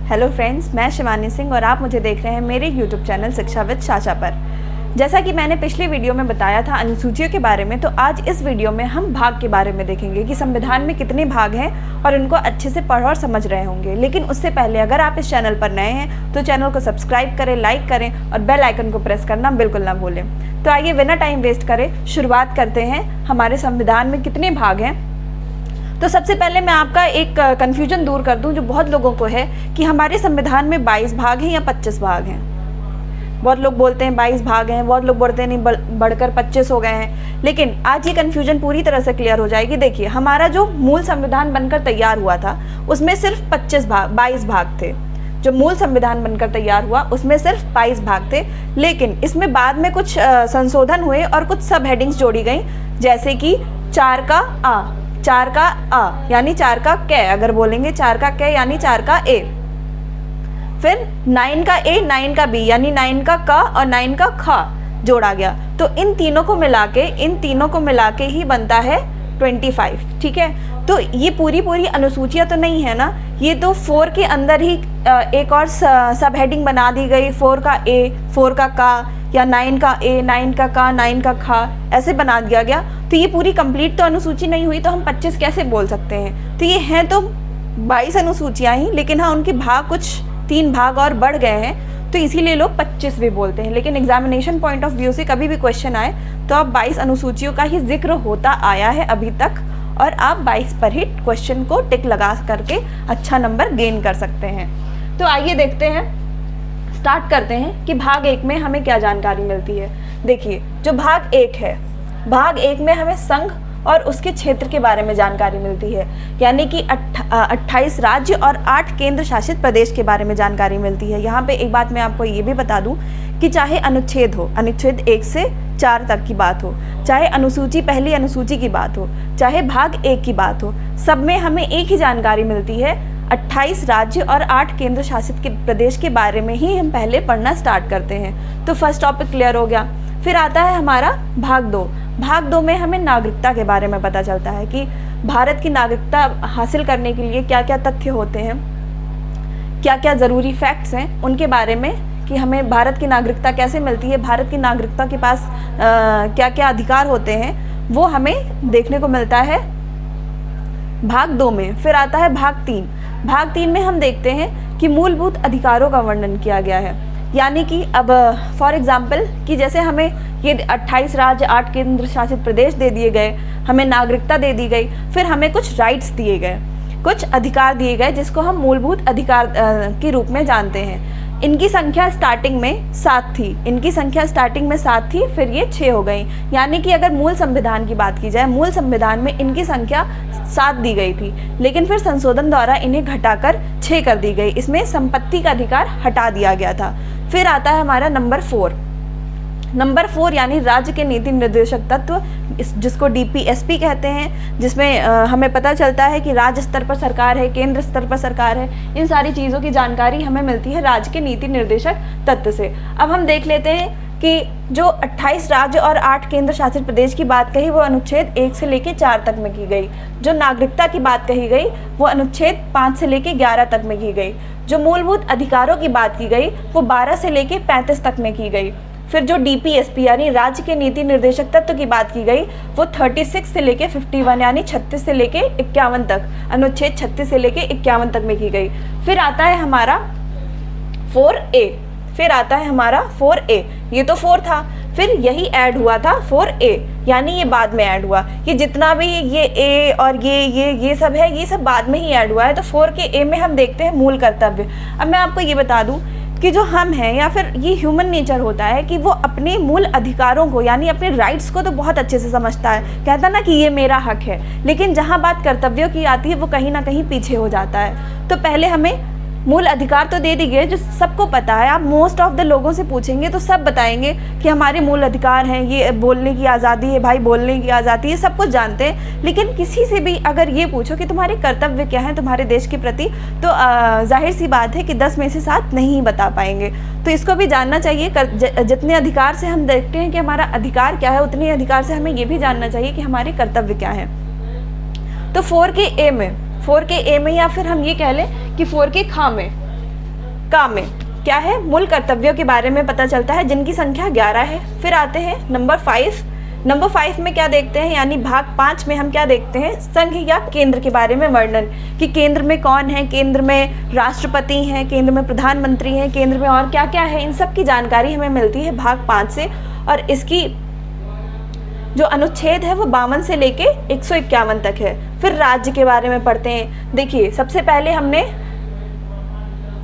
Hello friends, मैं शिवानी सिंह और आप मुझे देख रहे हैं मेरे यूट्यूब चैनल शिक्षा विद शाशा पर। जैसा कि मैंने पिछली वीडियो में बताया था अनुसूचियों के बारे में, तो आज इस वीडियो में हम भाग के बारे में देखेंगे कि संविधान में कितने भाग हैं और उनको अच्छे से पढ़ और समझ रहे होंगे। लेकिन उससे पहले अगर आप इस चैनल पर नए हैं तो चैनल को सब्सक्राइब करें, लाइक करें और बेल आइकन को प्रेस करना बिल्कुल ना भूलें। तो आइए बिना टाइम वेस्ट करें शुरुआत करते हैं। हमारे संविधान में कितने भाग हैं? तो सबसे पहले मैं आपका एक कन्फ्यूजन दूर कर दूं जो बहुत लोगों को है कि हमारे संविधान में 22 भाग हैं या 25 भाग हैं। बहुत लोग बोलते हैं 22 भाग हैं, बहुत लोग बोलते हैं नहीं बढ़कर 25 हो गए हैं। लेकिन आज ये कन्फ्यूजन पूरी तरह से क्लियर हो जाएगी। देखिए, हमारा जो मूल संविधान बनकर तैयार हुआ था उसमें सिर्फ 22 भाग थे। जो मूल संविधान बनकर तैयार हुआ उसमें सिर्फ 22 भाग थे। लेकिन इसमें बाद में कुछ संशोधन हुए और कुछ सब हेडिंग्स जोड़ी गई, जैसे कि 4 का आ यानी 4 का क, अगर बोलेंगे 4 का क यानी 4 का ए, फिर 9 का ए 9 का बी यानी 9 का क और 9 का ख जोड़ा गया। तो इन तीनों को मिला के ही बनता है 25। ठीक है, तो ये पूरी अनुसूचियाँ तो नहीं है ना, ये तो 4 के अंदर ही एक और सब हेडिंग बना दी गई। 4 का ए 4 का का या 9 का ए 9 का का 9 का खा ऐसे बना दिया गया। तो ये पूरी कंप्लीट तो अनुसूची नहीं हुई, तो हम 25 कैसे बोल सकते हैं? तो ये हैं तो 22 अनुसूचियाँ ही, लेकिन हाँ उनके भाग कुछ 3 भाग और बढ़ गए हैं, तो इसीलिए लोग 25 भी बोलते हैं। लेकिन एग्जामिनेशन पॉइंट ऑफ व्यू से कभी भी क्वेश्चन आए तो आप 22 अनुसूचियों का ही जिक्र होता आया है अभी तक, और आप 22 पर ही क्वेश्चन को टिक लगा करके अच्छा नंबर गेन कर सकते हैं। तो आइए देखते हैं, स्टार्ट करते हैं कि भाग 1 में हमें क्या जानकारी मिलती है। देखिए, जो भाग 1 है, भाग 1 में हमें संघ और उसके क्षेत्र के बारे में जानकारी मिलती है, यानी कि 28 राज्य और 8 केंद्र शासित प्रदेश के बारे में जानकारी मिलती है। यहाँ पे एक बात मैं आपको ये भी बता दूँ कि चाहे अनुच्छेद हो, अनुच्छेद 1 से 4 तक की बात हो, चाहे अनुसूची पहली अनुसूची की बात हो, चाहे भाग 1 की बात हो, सब में हमें एक ही जानकारी मिलती है। 28 राज्य और 8 केंद्र शासित के प्रदेश के बारे में ही हम पहले पढ़ना स्टार्ट करते हैं। तो फर्स्ट टॉपिक क्लियर हो गया। फिर आता है हमारा भाग 2। भाग 2 में हमें नागरिकता के बारे में पता चलता है कि भारत की नागरिकता हासिल करने के लिए क्या क्या तथ्य होते हैं, क्या क्या ज़रूरी फैक्ट्स हैं उनके बारे में, कि हमें भारत की नागरिकता कैसे मिलती है, भारत की नागरिकता के पास क्या क्या अधिकार होते हैं, वो हमें देखने को मिलता है भाग 2 में। फिर आता है भाग 3। भाग 3 में हम देखते हैं कि मूलभूत अधिकारों का वर्णन किया गया है, यानी कि अब फॉर एग्जांपल कि जैसे हमें ये 28 राज्य 8 केंद्र शासित प्रदेश दे दिए गए, हमें नागरिकता दे दी गई, फिर हमें कुछ राइट्स दिए गए, कुछ अधिकार दिए गए जिसको हम मूलभूत अधिकार के रूप में जानते हैं। इनकी संख्या स्टार्टिंग में 7 थी, फिर ये 6 हो गई। यानी कि अगर मूल संविधान की बात की जाए, मूल संविधान में इनकी संख्या 7 दी गई थी, लेकिन फिर संशोधन द्वारा इन्हें घटाकर 6 कर दी गई। इसमें संपत्ति का अधिकार हटा दिया गया था। फिर आता है हमारा नंबर 4 यानी राज्य के नीति निर्देशक तत्व, जिसको DPSP कहते हैं, जिसमें हमें पता चलता है कि राज्य स्तर पर सरकार है, केंद्र स्तर पर सरकार है। इन सारी चीज़ों की जानकारी हमें मिलती है राज्य के नीति निर्देशक तत्व से। अब हम देख लेते हैं कि जो 28 राज्य और 8 केंद्र शासित प्रदेश की बात कही वो अनुच्छेद 1 से लेकर 4 तक में की गई। जो नागरिकता की बात कही गई वो अनुच्छेद 5 से लेकर 11 तक में की गई। जो मूलभूत अधिकारों की बात की गई वो 12 से लेकर 35 तक में की गई। फिर जो DPSP यानी राज्य के नीति निर्देशक तत्व की बात की गई वो 36 से लेके 51 यानी 36 से लेके 51 तक, अनुच्छेद 36 से लेके 51 तक में की गई। फिर आता है हमारा 4A। ये तो 4 था, फिर यही ऐड हुआ था 4A, यानी ये बाद में ऐड हुआ। ये जितना भी ये A और ये सब है, ये सब बाद में ही ऐड हुआ है। तो 4 के A में हम देखते हैं मूल कर्तव्य। अब मैं आपको ये बता दूं कि जो हम हैं या फिर ये ह्यूमन नेचर होता है कि वो अपने मूल अधिकारों को यानी अपने राइट्स को तो बहुत अच्छे से समझता है, कहता ना कि ये मेरा हक है, लेकिन जहाँ बात कर्तव्यों की आती है वो कहीं ना कहीं पीछे हो जाता है। तो पहले हमें मूल अधिकार तो दे दी गए जो सबको पता है। आप मोस्ट ऑफ द लोगों से पूछेंगे तो सब बताएंगे कि हमारे मूल अधिकार हैं, ये बोलने की आज़ादी है, भाई बोलने की आज़ादी है, सब कुछ जानते हैं। लेकिन किसी से भी अगर ये पूछो कि तुम्हारे कर्तव्य क्या हैं तुम्हारे देश के प्रति, तो जाहिर सी बात है कि 10 में से 7 नहीं बता पाएंगे। तो इसको भी जानना चाहिए। जितने अधिकार से हम देखते हैं कि हमारा अधिकार क्या है, उतने अधिकार से हमें ये भी जानना चाहिए कि हमारे कर्तव्य क्या हैं। तो 4 के A में या फिर हम ये कह लें कि 4 के ख में का में क्या है, मूल कर्तव्यों के बारे में पता चलता है जिनकी संख्या 11 है। फिर आते हैं नंबर 5। नंबर 5 में क्या देखते हैं, यानी भाग 5 में हम क्या देखते हैं, संघ या केंद्र के बारे में वर्णन, कि केंद्र में कौन है, केंद्र में राष्ट्रपति हैं, केंद्र में प्रधानमंत्री हैं, केंद्र में और क्या क्या है, इन सब की जानकारी हमें मिलती है भाग 5 से। और इसकी जो अनुच्छेद है वो 52 से लेके 151 तक है। फिर राज्य के बारे में पढ़ते हैं। देखिए, सबसे पहले हमने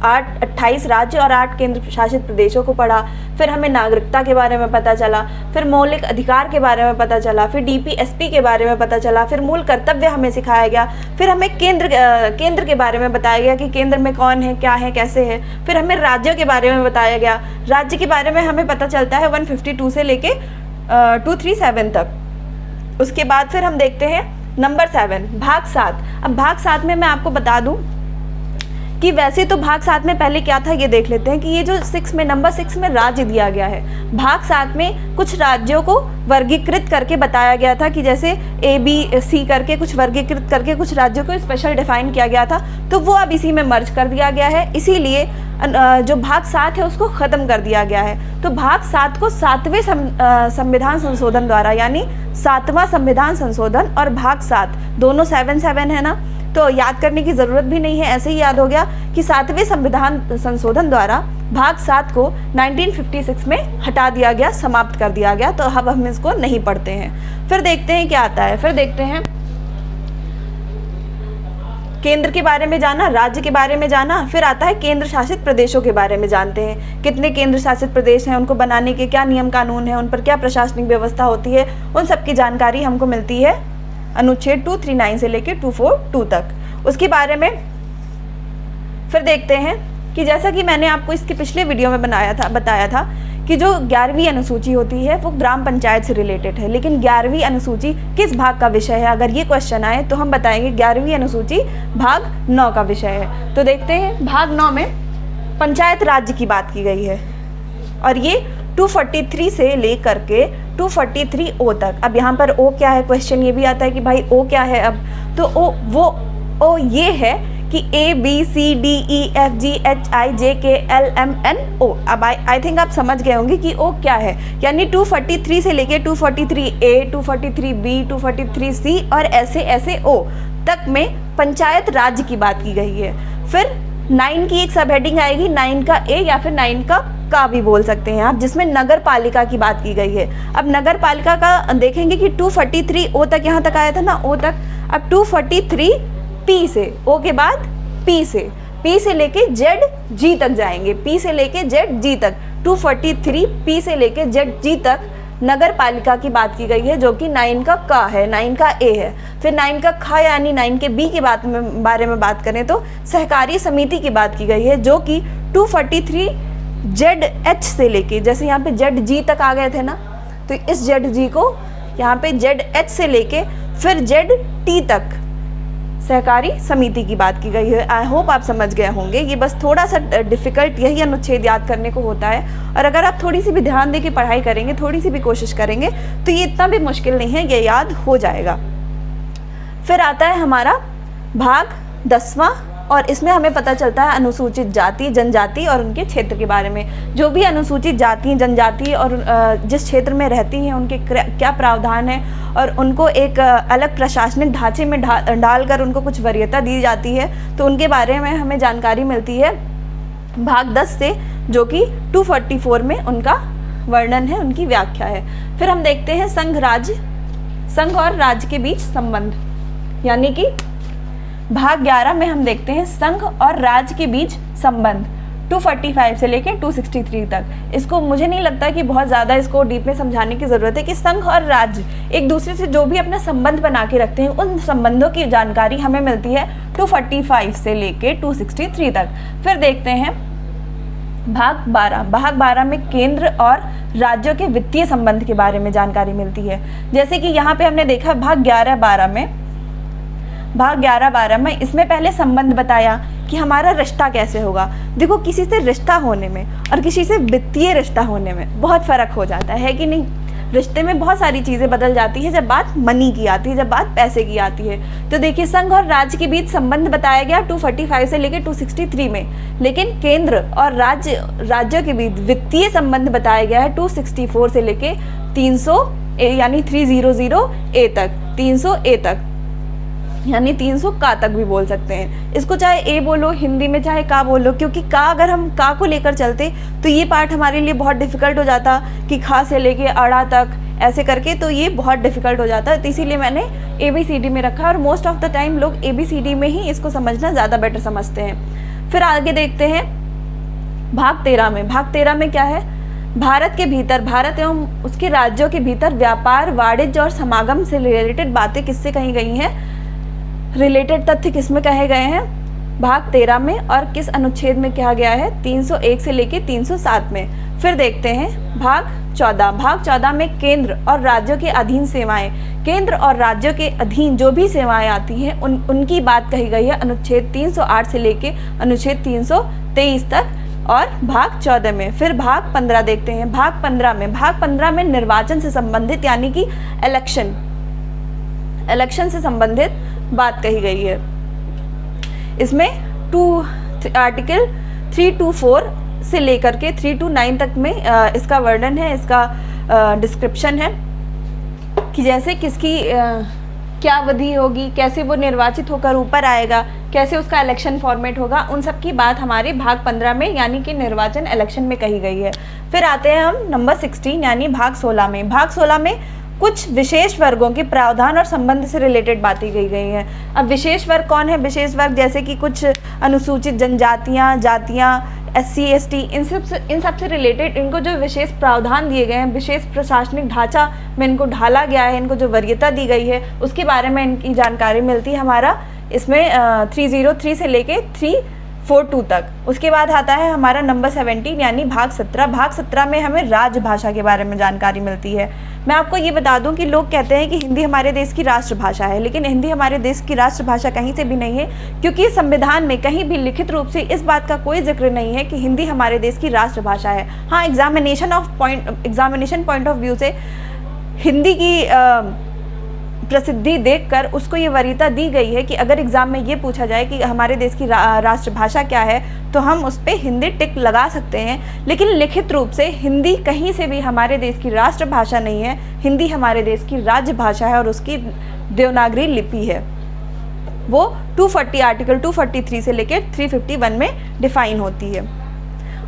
28 राज्य और 8 केंद्र शासित प्रदेशों को पढ़ा। फिर हमें नागरिकता के बारे में पता चला, फिर मौलिक अधिकार के बारे में पता चला, फिर डीपीएसपी के बारे में पता चला, फिर मूल कर्तव्य हमें सिखाया गया, फिर हमें केंद्र के बारे में बताया गया कि केंद्र में कौन है, क्या है, कैसे है। फिर हमें राज्यों के बारे में बताया गया। राज्य के बारे में हमें पता चलता है 152 से लेके 237 तक। उसके बाद फिर हम देखते हैं नंबर 7, भाग 7। अब भाग 7 में मैं आपको बता दूं कि वैसे तो भाग 7 में पहले क्या था ये देख लेते हैं कि ये जो नंबर 6 में राज्य दिया गया है। भाग 7 में कुछ राज्यों को वर्गीकृत करके बताया गया था, कि जैसे ABC करके कुछ वर्गीकृत करके कुछ राज्यों को स्पेशल डिफाइन किया गया था, तो वो अब इसी में मर्ज कर दिया गया है। इसीलिए जो भाग 7 है उसको ख़त्म कर दिया गया है। तो भाग 7 को 7वें संविधान संशोधन द्वारा, यानी 7वां संविधान संशोधन और भाग 7 दोनों 7 है ना, तो याद करने की ज़रूरत भी नहीं है, ऐसे ही याद हो गया कि 7वें संविधान संशोधन द्वारा भाग 7 को 1956 में हटा दिया गया, समाप्त कर दिया गया। तो अब हम इसको नहीं पढ़ते हैं। फिर देखते हैं क्या आता है। फिर देखते हैं केंद्र के बारे में जाना, राज्य के बारे में जाना, फिर आता है केंद्र शासित प्रदेशों के बारे में जानते हैं। कितने केंद्र शासित प्रदेश हैं, उनको बनाने के क्या नियम कानून हैं, उन पर क्या प्रशासनिक व्यवस्था होती है, उन सब की जानकारी हमको मिलती है अनुच्छेद 239 से लेकर 242 तक। उसके बारे में फिर देखते हैं कि जैसा कि मैंने आपको इसके पिछले वीडियो में बताया था कि जो 11वीं अनुसूची होती है वो ग्राम पंचायत से रिलेटेड है। लेकिन 11वीं अनुसूची किस भाग का विषय है, अगर ये क्वेश्चन आए तो हम बताएंगे 11वीं अनुसूची भाग 9 का विषय है। तो देखते हैं, भाग 9 में पंचायत राज्य की बात की गई है और ये 243 से लेकर के 243 ओ तक। अब यहाँ पर ओ क्या है, क्वेश्चन ये भी आता है कि भाई ओ क्या है। अब तो ओ ये है कि ABCDEFGHIJKLMNO। अब आई थिंक आप समझ गए होंगे कि ओ क्या है, यानी 243 से लेके 243A, 243B, 243C और ऐसे ओ तक में पंचायत राज्य की बात की गई है। फिर 9 की एक सब हेडिंग आएगी, 9 का ए या फिर 9 का भी बोल सकते हैं आप, जिसमें नगर पालिका की बात की गई है। अब नगर पालिका का देखेंगे कि 243 ओ तक यहाँ तक आया था ना, ओ तक। अब 243 पी से, ओ के बाद पी से लेके जेड जी तक जाएंगे, पी से लेके जेड जी तक। 243 पी से लेके जेड जी तक नगर पालिका की बात की गई है, जो कि 9 का है, 9 का ए है। फिर 9 का ख यानी 9 के बी के बारे में बात करें तो सहकारी समिति की बात की गई है, जो कि 243 जेड एच से लेके, जैसे यहाँ पे जेड जी तक आ गए थे ना, तो इस जेड जी को यहाँ पे जेड एच से लेके फिर जेड टी तक सहकारी समिति की बात की गई है। आई होप आप समझ गए होंगे। ये बस थोड़ा सा डिफ़िकल्ट यही अनुच्छेद याद करने को होता है, और अगर आप थोड़ी सी भी ध्यान दे के पढ़ाई करेंगे, थोड़ी सी भी कोशिश करेंगे, तो ये इतना भी मुश्किल नहीं है, ये याद हो जाएगा। फिर आता है हमारा भाग 10वां, और इसमें हमें पता चलता है अनुसूचित जाति जनजाति और उनके क्षेत्र के बारे में। जो भी अनुसूचित जाति जनजाति और जिस क्षेत्र में रहती हैं उनके क्या प्रावधान है, और उनको एक अलग प्रशासनिक ढांचे में डालकर उनको कुछ वरीयता दी जाती है, तो उनके बारे में हमें जानकारी मिलती है भाग 10 से, जो कि 244 में उनका वर्णन है, उनकी व्याख्या है। फिर हम देखते हैं संघ और राज्य के बीच संबंध, यानी कि भाग 11 में हम देखते हैं संघ और राज्य के बीच संबंध 245 से लेकर 263 तक। इसको मुझे नहीं लगता कि बहुत ज़्यादा इसको डीप में समझाने की ज़रूरत है कि संघ और राज्य एक दूसरे से जो भी अपना संबंध बना के रखते हैं, उन संबंधों की जानकारी हमें मिलती है 245 से लेकर 263 तक। फिर देखते हैं भाग 12 में केंद्र और राज्यों के वित्तीय संबंध के बारे में जानकारी मिलती है। जैसे कि यहाँ पे हमने देखा भाग 11-12 में इसमें पहले संबंध बताया कि हमारा रिश्ता कैसे होगा। देखो, किसी से रिश्ता होने में और किसी से वित्तीय रिश्ता होने में बहुत फ़र्क हो जाता है कि नहीं। रिश्ते में बहुत सारी चीज़ें बदल जाती है जब बात मनी की आती है, जब बात पैसे की आती है। तो देखिए संघ और राज्य के बीच संबंध बताया गया 245 से लेकर 263 में, लेकिन केंद्र और राज्यों के बीच वित्तीय संबंध बताया गया है 264 से लेकर 300 यानी 300 तक, 300 तक, यानी 300 का तक भी बोल सकते हैं इसको, चाहे ए बोलो हिंदी में, चाहे का बोलो, क्योंकि का अगर हम का को लेकर चलते तो ये पार्ट हमारे लिए बहुत डिफिकल्ट हो जाता कि खा से लेके अड़ा तक ऐसे करके, तो ये बहुत डिफिकल्ट हो जाता है। तो इसीलिए मैंने ABCD में रखा, और मोस्ट ऑफ द टाइम लोग ABCD में ही इसको समझना ज़्यादा बेटर समझते हैं। फिर आगे देखते हैं भाग 13 में। भाग 13 में क्या है, भारत के भीतर, भारत एवं उसके राज्यों के भीतर व्यापार, वाणिज्य और समागम से रिलेटेड बातें किससे कही गई हैं, रिलेटेड तथ्य किस में कहे गए हैं, भाग 13 में, और किस अनुच्छेद में कहा गया है, 301 से लेकर 307 में। फिर देखते हैं भाग 14। भाग 14 में केंद्र और राज्यों के अधीन सेवाएं, केंद्र और राज्यों के अधीन जो भी सेवाएं आती हैं उनकी बात कही गई है अनुच्छेद 308 से लेकर अनुच्छेद 323 तक, और भाग 14 में। फिर भाग 15 देखते हैं। भाग 15 में निर्वाचन से संबंधित यानी कि इलेक्शन से संबंधित बात कही गई है। इसमें आर्टिकल 324 से लेकर के 329 तक में इसका वर्णन है, इसका डिस्क्रिप्शन है कि जैसे किसकी क्या विधि होगी, कैसे वो निर्वाचित होकर ऊपर आएगा, कैसे उसका इलेक्शन फॉर्मेट होगा, उन सब की बात हमारे भाग 15 में यानी कि निर्वाचन इलेक्शन में कही गई है। फिर आते हैं हम नंबर 16 यानी भाग 16 में। भाग 16 में कुछ विशेष वर्गों के प्रावधान और संबंध से रिलेटेड बातें की गई हैं। अब विशेष वर्ग कौन है, विशेष वर्ग जैसे कि कुछ अनुसूचित जनजातियाँ, जातियाँ, SC ST, इन सब से रिलेटेड इनको जो विशेष प्रावधान दिए गए हैं, विशेष प्रशासनिक ढांचा में इनको ढाला गया है, इनको जो वरीयता दी गई है उसके बारे में इनकी जानकारी मिलती है हमारा इसमें 303 से लेके 342 तक। उसके बाद आता है हमारा नंबर 17 यानी भाग 17। भाग 17 में हमें राजभाषा के बारे में जानकारी मिलती है। मैं आपको ये बता दूं कि लोग कहते हैं कि हिंदी हमारे देश की राष्ट्रभाषा है, लेकिन हिंदी हमारे देश की राष्ट्रभाषा कहीं से भी नहीं है, क्योंकि संविधान में कहीं भी लिखित रूप से इस बात का कोई जिक्र नहीं है कि हिंदी हमारे देश की राष्ट्रभाषा है। हाँ, एग्जामिनेशन पॉइंट ऑफ व्यू से हिंदी की प्रसिद्धि देखकर उसको ये वरीयता दी गई है कि अगर एग्ज़ाम में ये पूछा जाए कि हमारे देश की राष्ट्रभाषा क्या है तो हम उस पर हिंदी टिक लगा सकते हैं, लेकिन लिखित रूप से हिंदी कहीं से भी हमारे देश की राष्ट्रभाषा नहीं है। हिंदी हमारे देश की राज्य भाषा है और उसकी देवनागरी लिपि है। वो आर्टिकल 243 से लेकर 351 में डिफाइन होती है।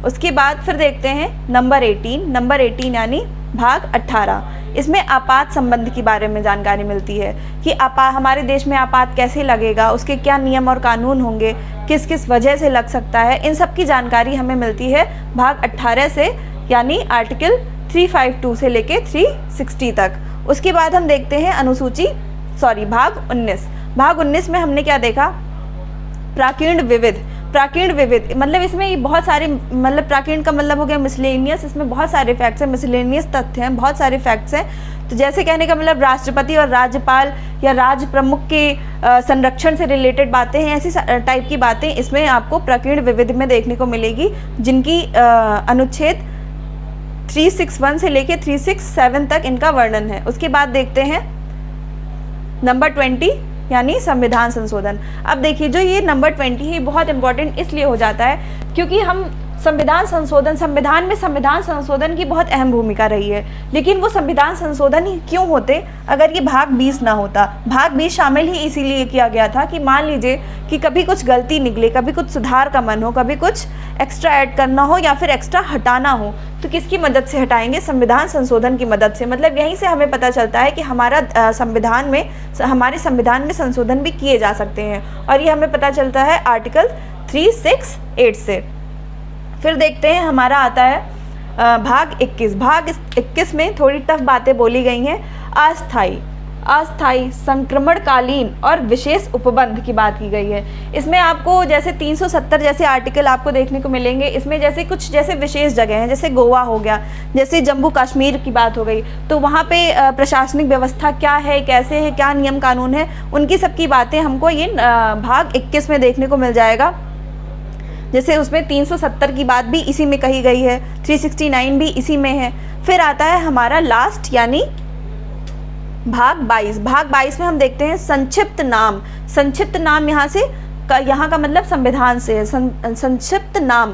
उसके बाद फिर देखते हैं नंबर 18 यानी भाग 18। इसमें आपात संबंध के बारे में जानकारी मिलती है कि हमारे देश में आपात कैसे लगेगा, उसके क्या नियम और कानून होंगे, किस किस वजह से लग सकता है, इन सब की जानकारी हमें मिलती है भाग 18 से यानी आर्टिकल 352 से लेके 360 तक। उसके बाद हम देखते हैं भाग 19। भाग 19 में हमने क्या देखा, प्राकीर्ण विविध मतलब इसमें बहुत सारे, मतलब प्राकीर्ण का मतलब हो गया मिसलेनियस, इसमें बहुत सारे फैक्ट्स हैं, मिसलेनियस तथ्य हैं, बहुत सारे फैक्ट्स हैं। तो जैसे कहने का मतलब राष्ट्रपति और राज्यपाल या राज्य प्रमुख के संरक्षण से रिलेटेड बातें हैं, ऐसी टाइप की बातें इसमें आपको प्राकीर्ण विविध में देखने को मिलेगी, जिनकी अनुच्छेद 361 से लेके 367 तक इनका वर्णन है। उसके बाद देखते हैं नंबर 20 यानी संविधान संशोधन। अब देखिए जो ये नंबर 20 है बहुत इंपॉर्टेंट इसलिए हो जाता है क्योंकि हम संविधान में संविधान संशोधन की बहुत अहम भूमिका रही है, लेकिन वो संविधान संशोधन ही क्यों होते अगर ये भाग 20 ना होता। भाग 20 शामिल ही इसीलिए किया गया था कि मान लीजिए कि कभी कुछ गलती निकले, कभी कुछ सुधार का मन हो, कभी कुछ एक्स्ट्रा ऐड करना हो या फिर एक्स्ट्रा हटाना हो, तो किसकी मदद से हटाएंगे, संविधान संशोधन की मदद से। मतलब यहीं से हमें पता चलता है कि हमारे संविधान में संशोधन भी किए जा सकते हैं, और ये हमें पता चलता है आर्टिकल 368 से। फिर देखते हैं हमारा आता है भाग 21। भाग 21 में थोड़ी टफ बातें बोली गई हैं। अस्थायी संक्रमणकालीन और विशेष उपबंध की बात की गई है। इसमें आपको जैसे 370 जैसे आर्टिकल आपको देखने को मिलेंगे। इसमें जैसे विशेष जगह हैं, जैसे गोवा हो गया, जैसे जम्मू कश्मीर की बात हो गई, तो वहाँ पे प्रशासनिक व्यवस्था क्या है, कैसे है, क्या नियम कानून है, उनकी सबकी बातें हमको ये भाग 21 में देखने को मिल जाएगा। जैसे उसमें 370 की बात भी इसी में कही गई है, 369 भी इसी में है। फिर आता है हमारा लास्ट यानी भाग 22। भाग 22 में हम देखते हैं संक्षिप्त नाम। संक्षिप्त नाम यहाँ का मतलब संविधान से है। संक्षिप्त नाम,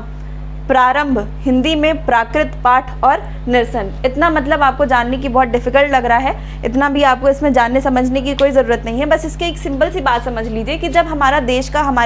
प्रारंभ, हिंदी में प्राकृत, पाठ और निरसन। इतना मतलब आपको जानने की बहुत डिफिकल्ट लग रहा है, इतना भी आपको इसमें जानने समझने की कोई ज़रूरत नहीं है। बस इसके एक सिंपल सी बात समझ लीजिए कि जब हमारे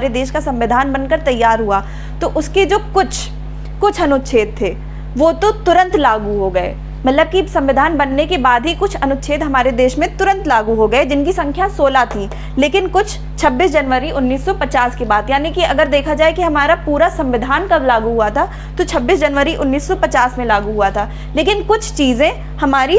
देश का संविधान बनकर तैयार हुआ तो उसके जो कुछ अनुच्छेद थे वो तो तुरंत लागू हो गए। मतलब कि संविधान बनने के बाद ही कुछ अनुच्छेद हमारे देश में तुरंत लागू हो गए, जिनकी संख्या 16 थी। लेकिन कुछ 26 जनवरी 1950 के बाद, यानी कि अगर देखा जाए कि हमारा पूरा संविधान कब लागू हुआ था तो 26 जनवरी 1950 में लागू हुआ था। लेकिन कुछ चीज़ें हमारी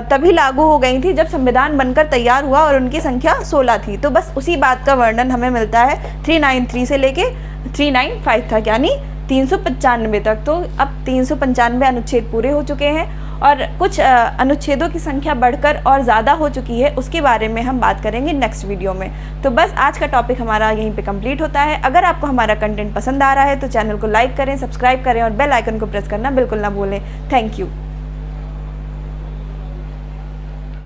तभी लागू हो गई थी जब संविधान बनकर तैयार हुआ और उनकी संख्या 16 थी। तो बस उसी बात का वर्णन हमें मिलता है 393 से लेके 395 तक, यानी 395 तक। तो अब 395 अनुच्छेद पूरे हो चुके हैं और कुछ अनुच्छेदों की संख्या बढ़कर और ज़्यादा हो चुकी है, उसके बारे में हम बात करेंगे नेक्स्ट वीडियो में। तो बस आज का टॉपिक हमारा यहीं पे कंप्लीट होता है। अगर आपको हमारा कंटेंट पसंद आ रहा है तो चैनल को लाइक करें, सब्सक्राइब करें और बेल आइकन को प्रेस करना बिल्कुल ना भूलें। Thank you.